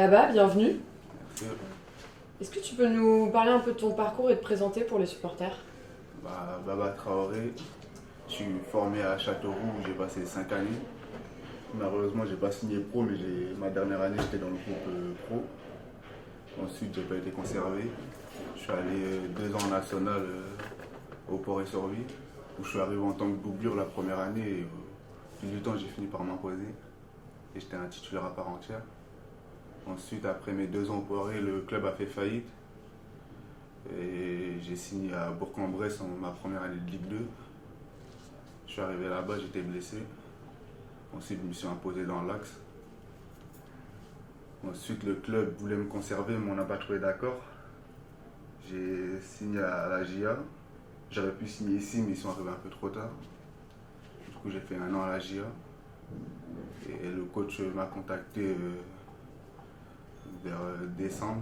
Baba, bienvenue. Merci. Est-ce que tu peux nous parler un peu de ton parcours et te présenter pour les supporters? Baba Traoré, je suis formé à Châteauroux où j'ai passé 5 années. Malheureusement, j'ai pas signé pro, mais ma dernière année, j'étais dans le groupe pro. Ensuite, j'ai pas été conservé. Je suis allé 2 ans en national au Port et Sorby, où je suis arrivé en tant que doublure la première année. Et au fil du temps, j'ai fini par m'imposer. Et j'étais un titulaire à part entière. Ensuite, après mes 2 ans au Poiré, le club a fait faillite. Et j'ai signé à Bourg-en-Bresse en ma première année de Ligue 2. Je suis arrivé là-bas, j'étais blessé. Ensuite, je me suis imposé dans l'axe. Ensuite, le club voulait me conserver, mais on n'a pas trouvé d'accord. J'ai signé à la GIA. J'aurais pu signer ici, mais ils sont arrivés un peu trop tard. Du coup, j'ai fait 1 an à la GIA. Et le coach m'a contacté vers décembre.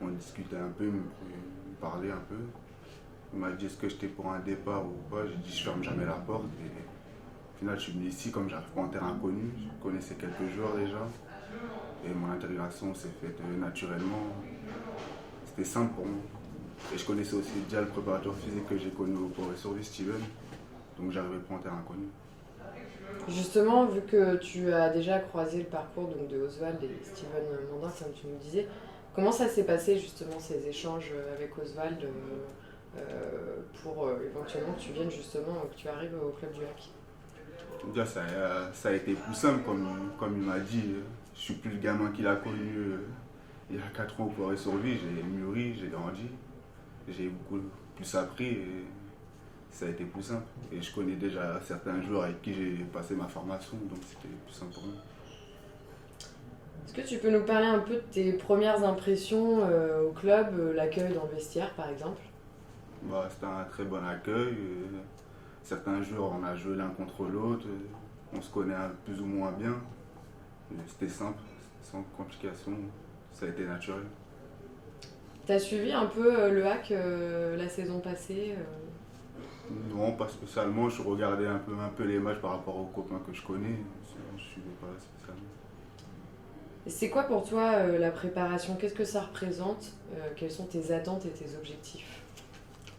On discutait un peu, me parlait un peu. Il m'a dit est-ce que j'étais pour un départ ou pas. J'ai dit je ferme jamais la porte. Et au final, je suis venu ici comme j'arrive pas en terrain inconnu. Je connaissais quelques joueurs déjà. Et mon intégration s'est faite naturellement. C'était simple pour moi. Et je connaissais aussi déjà le préparateur physique que j'ai connu au Port et Sorby, Steven. Donc j'arrivais pas en terrain inconnu. Justement, vu que tu as déjà croisé le parcours donc, de Oswald et Steven Mandin, comme tu nous disais, comment ça s'est passé justement ces échanges avec Oswald pour éventuellement que tu viennes justement, que tu arrives au club du HAC? Déjà, ça a été plus simple, comme il m'a dit. Je suis plus le gamin qu'il a connu il y a 4 ans au Port et Sorby. J'ai mûri, j'ai grandi. J'ai beaucoup plus appris et ça a été plus simple. Et je connais déjà certains joueurs avec qui j'ai passé ma formation, donc c'était plus simple pour moi. Est-ce que tu peux nous parler un peu de tes premières impressions au club, l'accueil dans le vestiaire par exemple? C'était un très bon accueil. Certains joueurs, on a joué l'un contre l'autre. On se connaît plus ou moins bien. C'était simple, sans complication. Ça a été naturel. T'as suivi un peu le HAC la saison passée Non, pas spécialement. Je regardais un peu les matchs par rapport aux copains que je connais. Sinon, je ne suivais pas spécialement. Et c'est quoi pour toi la préparation? Qu'est-ce que ça représente? Quelles sont tes attentes et tes objectifs?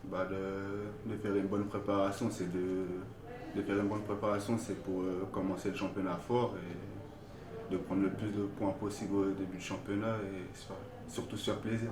De faire une bonne préparation, de faire une bonne préparation, c'est pour commencer le championnat fort et de prendre le plus de points possible au début du championnat et surtout se faire plaisir.